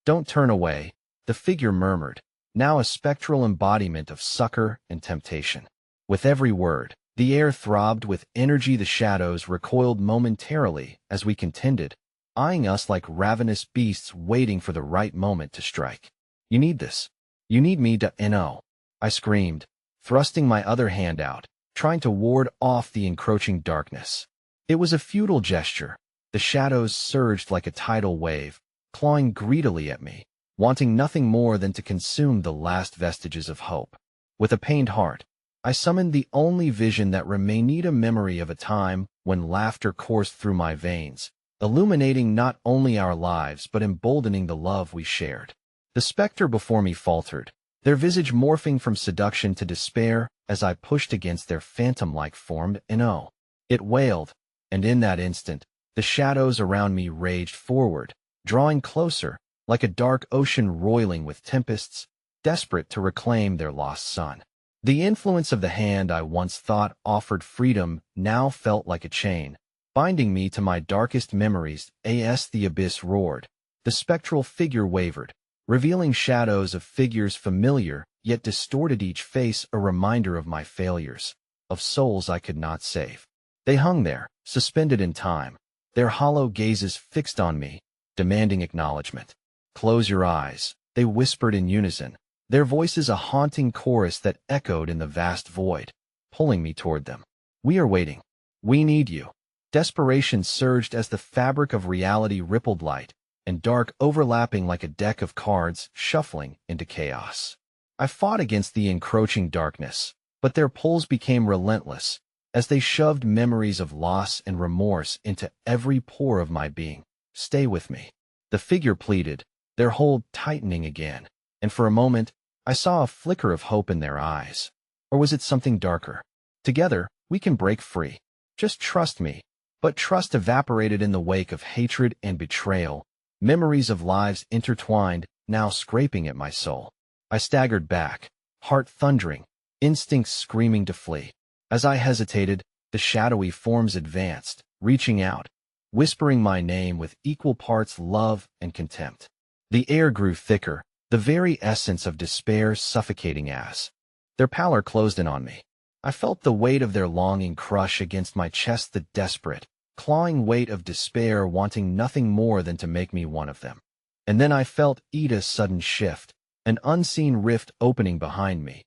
Don't turn away," the figure murmured, now a spectral embodiment of succor and temptation. With every word, the air throbbed with energy. The shadows recoiled momentarily as we contended, eyeing us like ravenous beasts waiting for the right moment to strike. "You need this. You need me to know," I screamed, thrusting my other hand out, trying to ward off the encroaching darkness. It was a futile gesture. The shadows surged like a tidal wave, clawing greedily at me, wanting nothing more than to consume the last vestiges of hope. With a pained heart, I summoned the only vision that remained, a memory of a time when laughter coursed through my veins, illuminating not only our lives but emboldening the love we shared. The specter before me faltered, their visage morphing from seduction to despair as I pushed against their phantom-like form, and oh, it wailed, and in that instant, the shadows around me raged forward, drawing closer, like a dark ocean roiling with tempests, desperate to reclaim their lost son. The influence of the hand I once thought offered freedom now felt like a chain, binding me to my darkest memories. As the abyss roared, the spectral figure wavered, revealing shadows of figures familiar yet distorted, each face a reminder of my failures, of souls I could not save. They hung there, suspended in time, their hollow gazes fixed on me, demanding acknowledgement. "Close your eyes," they whispered in unison, their voices a haunting chorus that echoed in the vast void, pulling me toward them. "We are waiting. We need you." Desperation surged as the fabric of reality rippled, light and dark overlapping like a deck of cards, shuffling into chaos. I fought against the encroaching darkness, but their pulls became relentless as they shoved memories of loss and remorse into every pore of my being. "Stay with me," the figure pleaded, their hold tightening again, and for a moment, I saw a flicker of hope in their eyes. Or was it something darker? "Together, we can break free. Just trust me." But trust evaporated in the wake of hatred and betrayal, memories of lives intertwined, now scraping at my soul. I staggered back, heart thundering, instincts screaming to flee. As I hesitated, the shadowy forms advanced, reaching out, whispering my name with equal parts love and contempt. The air grew thicker, the very essence of despair suffocating as their pallor closed in on me. I felt the weight of their longing crush against my chest, the desperate, clawing weight of despair wanting nothing more than to make me one of them. And then I felt Ida's sudden shift, an unseen rift opening behind me,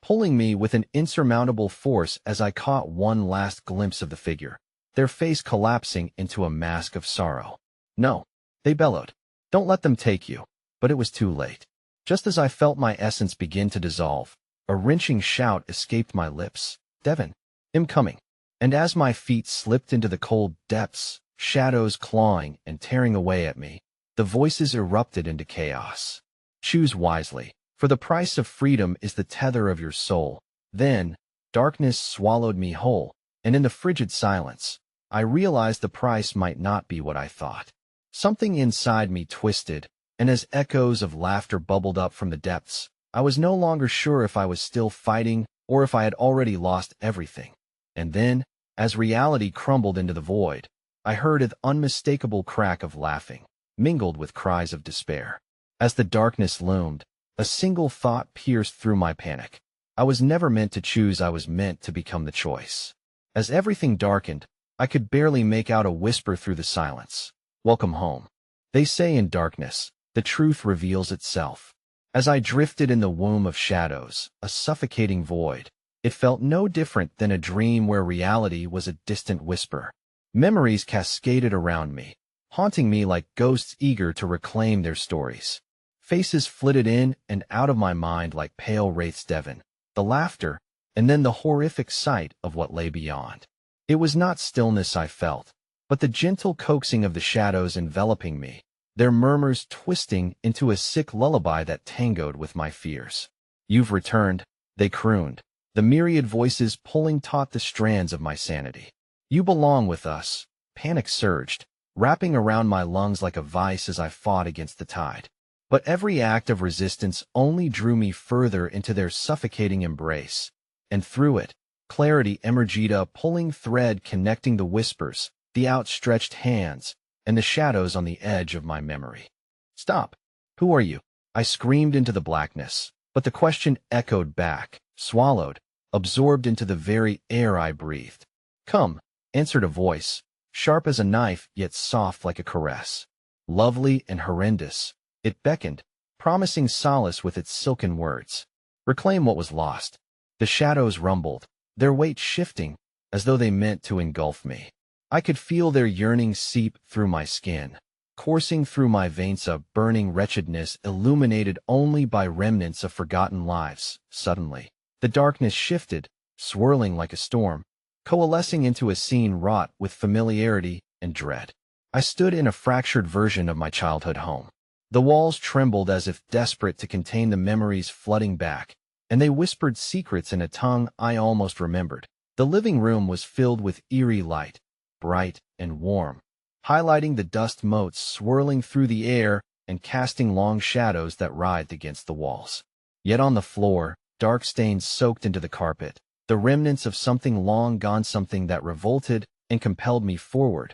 pulling me with an insurmountable force as I caught one last glimpse of the figure, their face collapsing into a mask of sorrow. "No," they bellowed. "Don't let them take you." But it was too late. Just as I felt my essence begin to dissolve, a wrenching shout escaped my lips. "Devon, I'm coming." And as my feet slipped into the cold depths, shadows clawing and tearing away at me, the voices erupted into chaos. "Choose wisely, for the price of freedom is the tether of your soul." Then, darkness swallowed me whole, and in the frigid silence, I realized the price might not be what I thought. Something inside me twisted, and as echoes of laughter bubbled up from the depths, I was no longer sure if I was still fighting or if I had already lost everything. And then, as reality crumbled into the void, I heard an unmistakable crack of laughing, mingled with cries of despair. As the darkness loomed, a single thought pierced through my panic. I was never meant to choose, I was meant to become the choice. As everything darkened, I could barely make out a whisper through the silence. "Welcome home." They say in darkness, the truth reveals itself. As I drifted in the womb of shadows, a suffocating void, it felt no different than a dream where reality was a distant whisper. Memories cascaded around me, haunting me like ghosts eager to reclaim their stories. Faces flitted in and out of my mind like pale wraiths. Devon, the laughter, and then the horrific sight of what lay beyond. It was not stillness I felt, but the gentle coaxing of the shadows enveloping me, their murmurs twisting into a sick lullaby that tangoed with my fears. "You've returned," they crooned, the myriad voices pulling taut the strands of my sanity. "You belong with us." Panic surged, wrapping around my lungs like a vice as I fought against the tide. But every act of resistance only drew me further into their suffocating embrace, and through it, clarity emerged, a pulling thread connecting the whispers, the outstretched hands, and the shadows on the edge of my memory. "Stop! Who are you?" I screamed into the blackness, but the question echoed back, swallowed, absorbed into the very air I breathed. "Come," answered a voice, sharp as a knife yet soft like a caress. Lovely and horrendous, it beckoned, promising solace with its silken words. "Reclaim what was lost." The shadows rumbled, their weight shifting, as though they meant to engulf me. I could feel their yearning seep through my skin, coursing through my veins, a burning wretchedness illuminated only by remnants of forgotten lives. Suddenly, the darkness shifted, swirling like a storm, coalescing into a scene wrought with familiarity and dread. I stood in a fractured version of my childhood home. The walls trembled as if desperate to contain the memories flooding back, and they whispered secrets in a tongue I almost remembered. The living room was filled with eerie light, bright and warm, highlighting the dust motes swirling through the air and casting long shadows that writhed against the walls. Yet on the floor, dark stains soaked into the carpet, the remnants of something long gone, something that revolted and compelled me forward.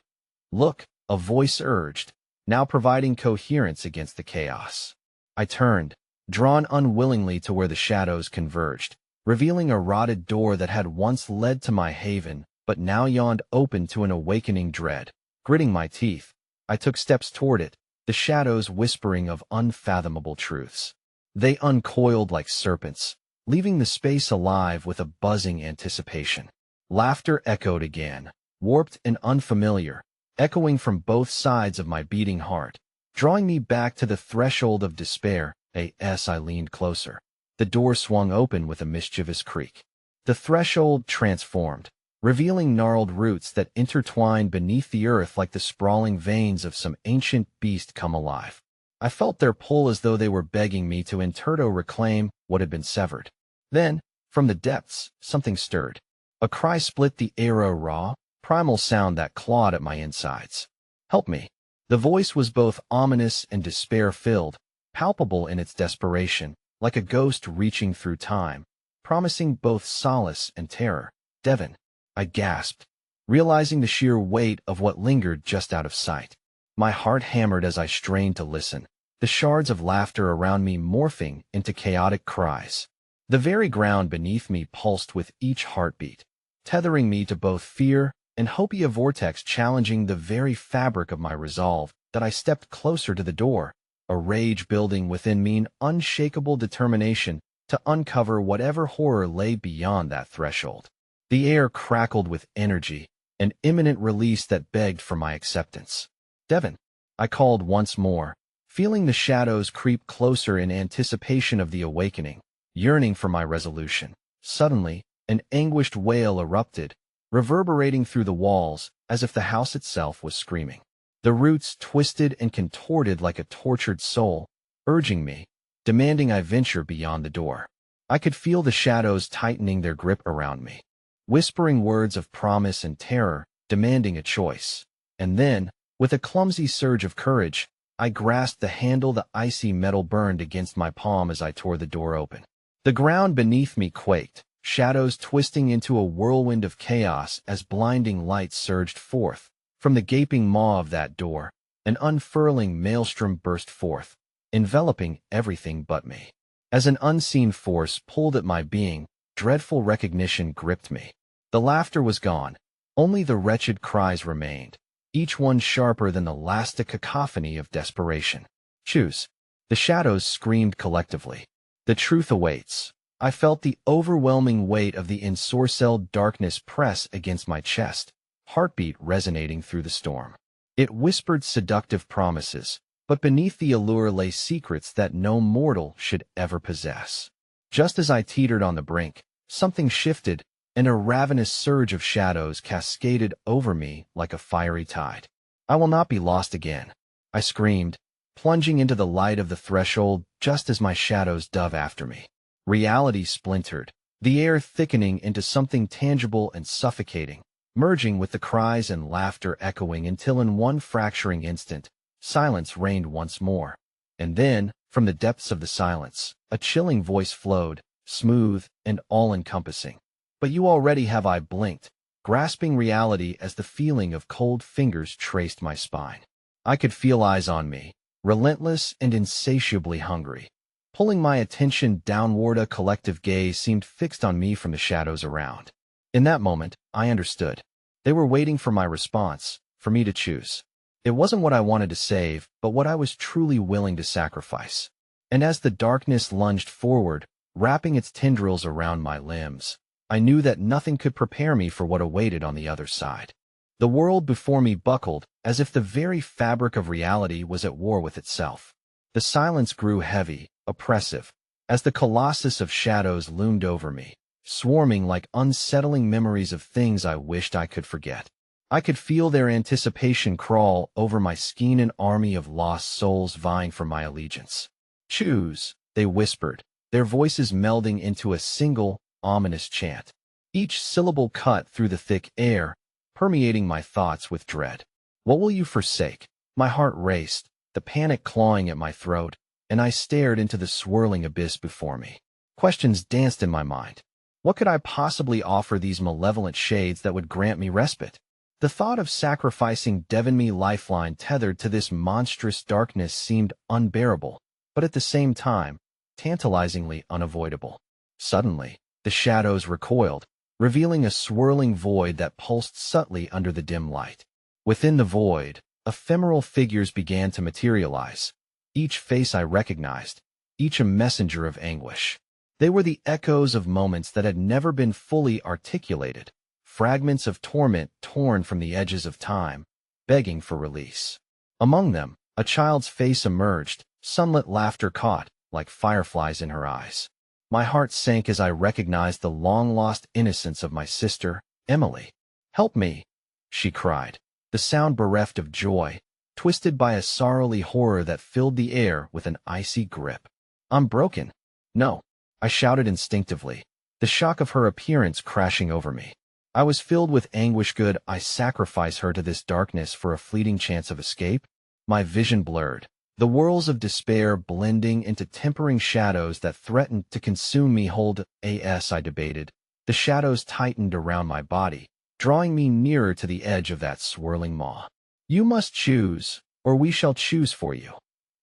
Look, a voice urged, now providing coherence against the chaos. I turned, drawn unwillingly to where the shadows converged, revealing a rotted door that had once led to my haven, but now yawned open to an awakening dread. Gritting my teeth, I took steps toward it, the shadows whispering of unfathomable truths. They uncoiled like serpents, leaving the space alive with a buzzing anticipation. Laughter echoed again, warped and unfamiliar, echoing from both sides of my beating heart, drawing me back to the threshold of despair. As I leaned closer, the door swung open with a mischievous creak. The threshold transformed, revealing gnarled roots that intertwined beneath the earth like the sprawling veins of some ancient beast come alive. I felt their pull as though they were begging me to in turn reclaim what had been severed. Then, from the depths, something stirred. A cry split the air, a raw, primal sound that clawed at my insides. Help me. The voice was both ominous and despair-filled, palpable in its desperation, like a ghost reaching through time, promising both solace and terror. Devin, I gasped, realizing the sheer weight of what lingered just out of sight. My heart hammered as I strained to listen, the shards of laughter around me morphing into chaotic cries. The very ground beneath me pulsed with each heartbeat, tethering me to both fear and hope, a vortex challenging the very fabric of my resolve. That I stepped closer to the door, a rage building within me, an unshakable determination to uncover whatever horror lay beyond that threshold. The air crackled with energy, an imminent release that begged for my acceptance. Devin, I called once more, feeling the shadows creep closer in anticipation of the awakening, yearning for my resolution. Suddenly, an anguished wail erupted, reverberating through the walls as if the house itself was screaming. The roots twisted and contorted like a tortured soul, urging me, demanding I venture beyond the door. I could feel the shadows tightening their grip around me, whispering words of promise and terror, demanding a choice. And then, with a clumsy surge of courage, I grasped the handle. The icy metal burned against my palm as I tore the door open. The ground beneath me quaked, shadows twisting into a whirlwind of chaos as blinding light surged forth. From the gaping maw of that door, an unfurling maelstrom burst forth, enveloping everything but me. As an unseen force pulled at my being, dreadful recognition gripped me. The laughter was gone, only the wretched cries remained, each one sharper than the last, a cacophony of desperation. Choose. The shadows screamed collectively. The truth awaits. I felt the overwhelming weight of the ensorcelled darkness press against my chest, heartbeat resonating through the storm. It whispered seductive promises, but beneath the allure lay secrets that no mortal should ever possess. Just as I teetered on the brink, something shifted, and a ravenous surge of shadows cascaded over me like a fiery tide. I will not be lost again, I screamed, plunging into the light of the threshold just as my shadows dove after me. Reality splintered, the air thickening into something tangible and suffocating, merging with the cries and laughter echoing until in one fracturing instant, silence reigned once more. And then, from the depths of the silence, a chilling voice flowed, smooth and all-encompassing. But you already have. I blinked, grasping reality as the feeling of cold fingers traced my spine. I could feel eyes on me, relentless and insatiably hungry, pulling my attention downward. A collective gaze seemed fixed on me from the shadows around. In that moment, I understood. They were waiting for my response, for me to choose. It wasn't what I wanted to save, but what I was truly willing to sacrifice. And as the darkness lunged forward, wrapping its tendrils around my limbs, I knew that nothing could prepare me for what awaited on the other side. The world before me buckled, as if the very fabric of reality was at war with itself. The silence grew heavy, oppressive, as the colossus of shadows loomed over me, swarming like unsettling memories of things I wished I could forget. I could feel their anticipation crawl over my skin, an army of lost souls vying for my allegiance. Choose, they whispered, their voices melding into a single, ominous chant, each syllable cut through the thick air, permeating my thoughts with dread. What will you forsake? My heart raced, the panic clawing at my throat, and I stared into the swirling abyss before me. Questions danced in my mind. What could I possibly offer these malevolent shades that would grant me respite? The thought of sacrificing Devonme lifeline tethered to this monstrous darkness seemed unbearable, but at the same time, tantalizingly unavoidable. Suddenly, the shadows recoiled, revealing a swirling void that pulsed subtly under the dim light. Within the void, ephemeral figures began to materialize, each face I recognized, each a messenger of anguish. They were the echoes of moments that had never been fully articulated, fragments of torment torn from the edges of time, begging for release. Among them, a child's face emerged, sunlit laughter caught, like fireflies in her eyes. My heart sank as I recognized the long-lost innocence of my sister, Emily. "Help me," she cried, the sound bereft of joy, twisted by a sorrowly horror that filled the air with an icy grip. "I'm broken." "No," I shouted instinctively, the shock of her appearance crashing over me. I was filled with anguish. Could I sacrifice her to this darkness for a fleeting chance of escape? My vision blurred, the whirls of despair blending into tempering shadows that threatened to consume me. Hold as I debated, the shadows tightened around my body, drawing me nearer to the edge of that swirling maw. "You must choose, or we shall choose for you,"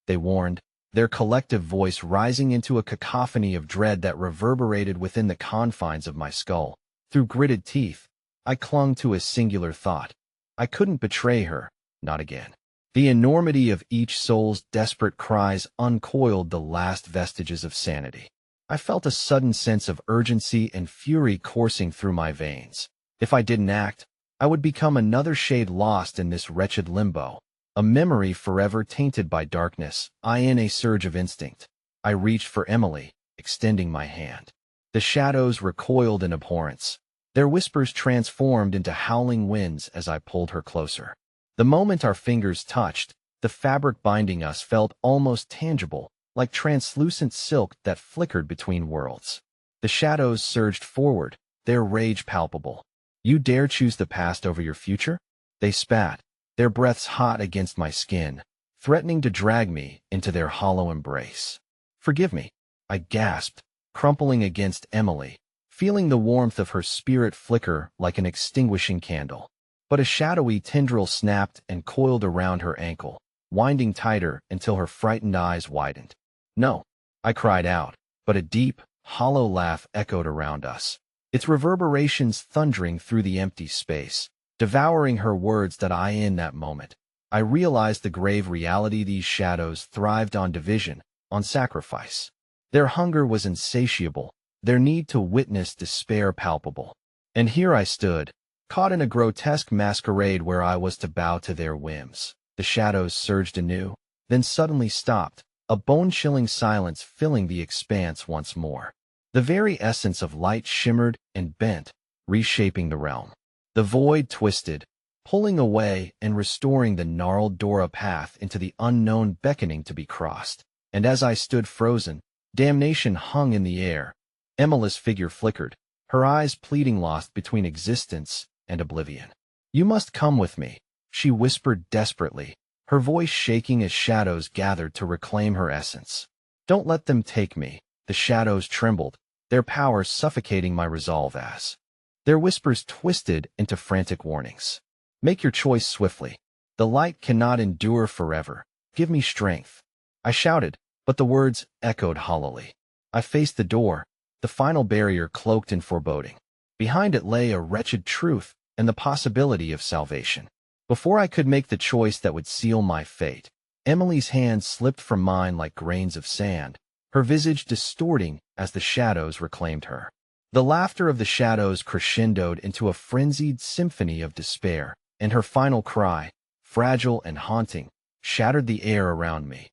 they warned, their collective voice rising into a cacophony of dread that reverberated within the confines of my skull. Through gritted teeth, I clung to a singular thought. I couldn't betray her, not again. The enormity of each soul's desperate cries uncoiled the last vestiges of sanity. I felt a sudden sense of urgency and fury coursing through my veins. If I didn't act, I would become another shade lost in this wretched limbo, a memory forever tainted by darkness. In a surge of instinct, I reached for Emily, extending my hand. The shadows recoiled in abhorrence, their whispers transformed into howling winds as I pulled her closer. The moment our fingers touched, the fabric binding us felt almost tangible, like translucent silk that flickered between worlds. The shadows surged forward, their rage palpable. "You dare choose the past over your future?" They spat, their breaths hot against my skin, threatening to drag me into their hollow embrace. "Forgive me," I gasped, crumpling against Emily, feeling the warmth of her spirit flicker like an extinguishing candle. But a shadowy tendril snapped and coiled around her ankle, winding tighter until her frightened eyes widened. "No," I cried out, but a deep, hollow laugh echoed around us, its reverberations thundering through the empty space, devouring her words. In that moment, I realized the grave reality. These shadows thrived on division, on sacrifice. Their hunger was insatiable, their need to witness despair palpable. And here I stood, caught in a grotesque masquerade where I was to bow to their whims. The shadows surged anew, then suddenly stopped, a bone-chilling silence filling the expanse once more. The very essence of light shimmered and bent, reshaping the realm. The void twisted, pulling away and restoring the gnarled Dora path into the unknown beckoning to be crossed. And as I stood frozen, damnation hung in the air. Emily's figure flickered, her eyes pleading, lost between existence and oblivion. "You must come with me," she whispered desperately, her voice shaking as shadows gathered to reclaim her essence. "Don't let them take me." The shadows trembled, their power suffocating my resolve as their whispers twisted into frantic warnings. "Make your choice swiftly. The light cannot endure forever. Give me strength." I shouted, but the words echoed hollowly. I faced the door, the final barrier cloaked in foreboding. Behind it lay a wretched truth and the possibility of salvation. Before I could make the choice that would seal my fate, Emily's hands slipped from mine like grains of sand, her visage distorting as the shadows reclaimed her. The laughter of the shadows crescendoed into a frenzied symphony of despair, and her final cry, fragile and haunting, shattered the air around me.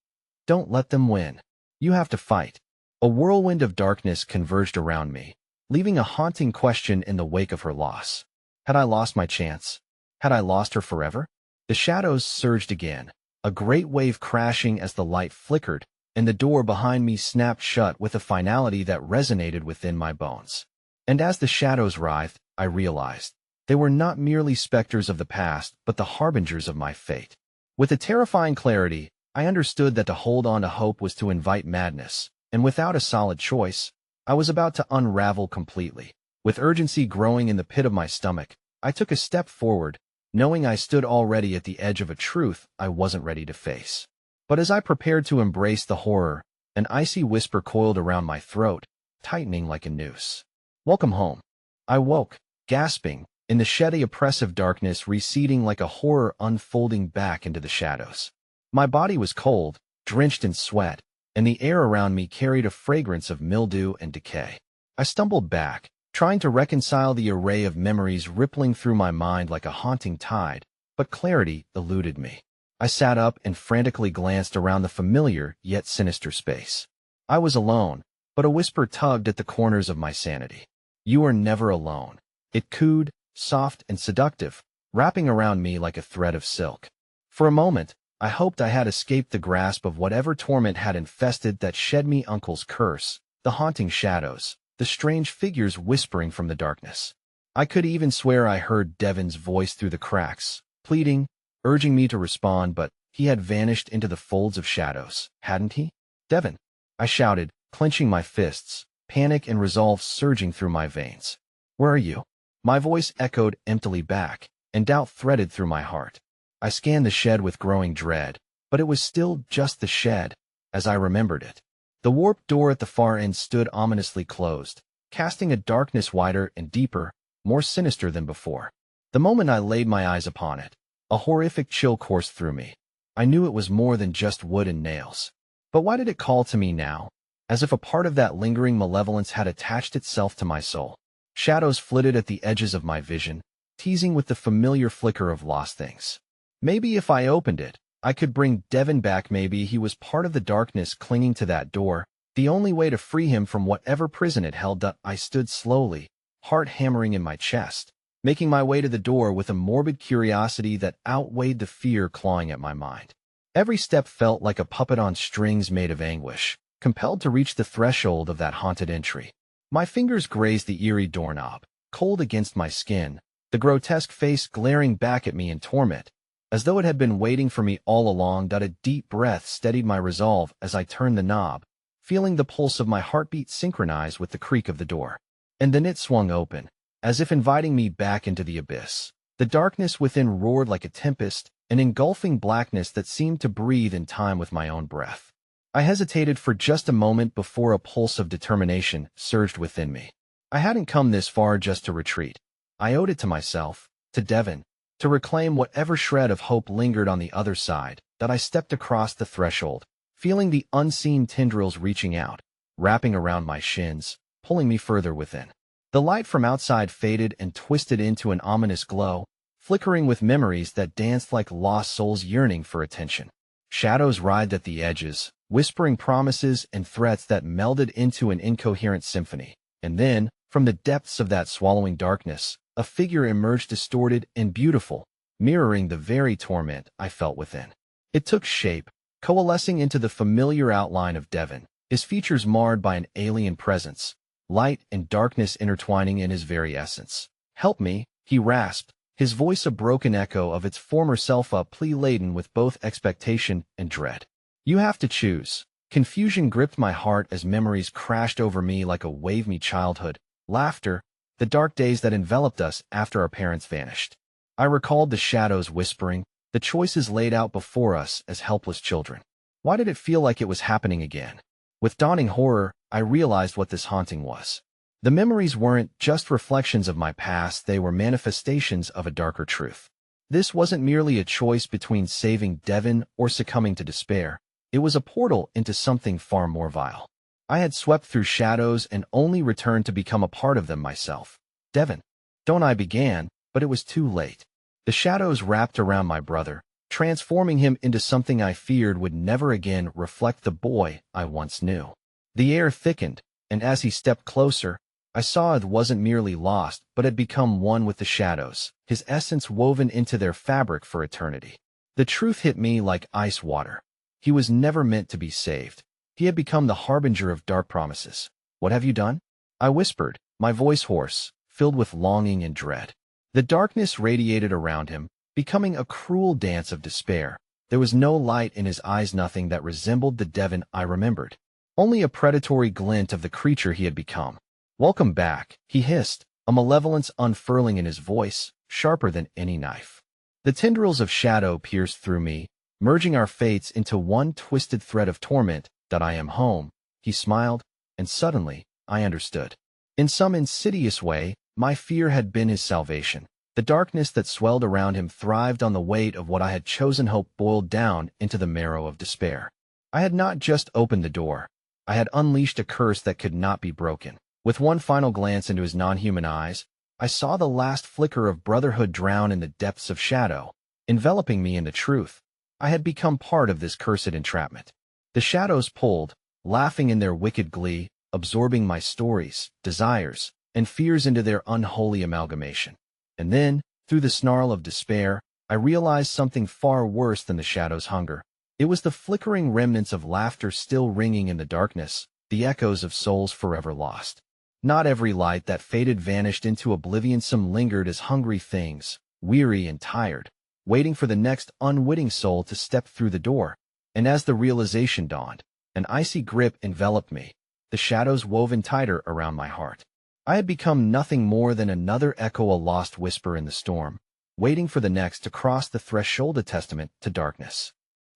"Don't let them win. You have to fight." A whirlwind of darkness converged around me, leaving a haunting question in the wake of her loss. Had I lost my chance? Had I lost her forever? The shadows surged again, a great wave crashing as the light flickered, and the door behind me snapped shut with a finality that resonated within my bones. And as the shadows writhed, I realized they were not merely specters of the past, but the harbingers of my fate. With a terrifying clarity, I understood that to hold on to hope was to invite madness, and without a solid choice, I was about to unravel completely. With urgency growing in the pit of my stomach, I took a step forward, knowing I stood already at the edge of a truth I wasn't ready to face. But as I prepared to embrace the horror, an icy whisper coiled around my throat, tightening like a noose. "Welcome home." I woke, gasping, in the sheddy oppressive darkness receding like a horror unfolding back into the shadows. My body was cold, drenched in sweat, and the air around me carried a fragrance of mildew and decay. I stumbled back, trying to reconcile the array of memories rippling through my mind like a haunting tide, but clarity eluded me. I sat up and frantically glanced around the familiar yet sinister space. I was alone, but a whisper tugged at the corners of my sanity. "You are never alone." It cooed, soft and seductive, wrapping around me like a thread of silk. For a moment, I hoped I had escaped the grasp of whatever torment had infested that shed me uncle's curse, the haunting shadows, the strange figures whispering from the darkness. I could even swear I heard Devon's voice through the cracks, pleading, urging me to respond, but he had vanished into the folds of shadows, hadn't he? "Devon!" I shouted, clenching my fists, panic and resolve surging through my veins. "Where are you?" My voice echoed emptily back, and doubt threaded through my heart. I scanned the shed with growing dread, but it was still just the shed, as I remembered it. The warped door at the far end stood ominously closed, casting a darkness wider and deeper, more sinister than before. The moment I laid my eyes upon it, a horrific chill coursed through me. I knew it was more than just wood and nails. But why did it call to me now, as if a part of that lingering malevolence had attached itself to my soul? Shadows flitted at the edges of my vision, teasing with the familiar flicker of lost things. Maybe if I opened it, I could bring Devon back. Maybe he was part of the darkness clinging to that door, the only way to free him from whatever prison it held. I stood slowly, heart hammering in my chest, making my way to the door with a morbid curiosity that outweighed the fear clawing at my mind. Every step felt like a puppet on strings made of anguish, compelled to reach the threshold of that haunted entry. My fingers grazed the eerie doorknob, cold against my skin, the grotesque face glaring back at me in torment, as though it had been waiting for me all along. A deep breath steadied my resolve as I turned the knob, feeling the pulse of my heartbeat synchronize with the creak of the door. And then it swung open, as if inviting me back into the abyss. The darkness within roared like a tempest, an engulfing blackness that seemed to breathe in time with my own breath. I hesitated for just a moment before a pulse of determination surged within me. I hadn't come this far just to retreat. I owed it to myself, to Devon, to reclaim whatever shred of hope lingered on the other side. That I stepped across the threshold, feeling the unseen tendrils reaching out, wrapping around my shins, pulling me further within. The light from outside faded and twisted into an ominous glow, flickering with memories that danced like lost souls yearning for attention. Shadows writhed at the edges, whispering promises and threats that melded into an incoherent symphony. And then, from the depths of that swallowing darkness, a figure emerged, distorted and beautiful, mirroring the very torment I felt within. It took shape, coalescing into the familiar outline of Devon, his features marred by an alien presence, light and darkness intertwining in his very essence. "Help me," he rasped, his voice a broken echo of its former self, a plea laden with both expectation and dread. "You have to choose." Confusion gripped my heart as memories crashed over me like a wave. Me childhood, laughter, the dark days that enveloped us after our parents vanished. I recalled the shadows whispering, the choices laid out before us as helpless children. Why did it feel like it was happening again? With dawning horror, I realized what this haunting was. The memories weren't just reflections of my past, they were manifestations of a darker truth. This wasn't merely a choice between saving Devon or succumbing to despair. It was a portal into something far more vile. I had swept through shadows and only returned to become a part of them myself. "Devon, don't," I began, but it was too late. The shadows wrapped around my brother, transforming him into something I feared would never again reflect the boy I once knew. The air thickened, and as he stepped closer, I saw it wasn't merely lost, but had become one with the shadows, his essence woven into their fabric for eternity. The truth hit me like ice water. He was never meant to be saved. He had become the harbinger of dark promises. What have you done? I whispered, my voice hoarse, filled with longing and dread. The darkness radiated around him, becoming a cruel dance of despair. There was no light in his eyes, nothing that resembled the Devon I remembered. Only a predatory glint of the creature he had become. Welcome back, he hissed, a malevolence unfurling in his voice, sharper than any knife. The tendrils of shadow pierced through me, merging our fates into one twisted thread of torment. That I am home, he smiled, and suddenly, I understood. In some insidious way, my fear had been his salvation. The darkness that swelled around him thrived on the weight of what I had chosen. Hope boiled down into the marrow of despair. I had not just opened the door. I had unleashed a curse that could not be broken. With one final glance into his non-human eyes, I saw the last flicker of brotherhood drown in the depths of shadow, enveloping me in the truth. I had become part of this cursed entrapment. The shadows pulled, laughing in their wicked glee, absorbing my stories, desires, and fears into their unholy amalgamation. And then, through the snarl of despair, I realized something far worse than the shadow's hunger. It was the flickering remnants of laughter still ringing in the darkness, the echoes of souls forever lost. Not every light that faded vanished into oblivion. Some lingered as hungry things, weary and tired, waiting for the next unwitting soul to step through the door. And as the realization dawned, an icy grip enveloped me, the shadows woven tighter around my heart. I had become nothing more than another echo, a lost whisper in the storm, waiting for the next to cross the threshold, a testament to darkness.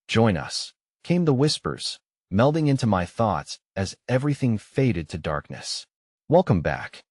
Join us, came the whispers, melding into my thoughts as everything faded to darkness. Welcome back,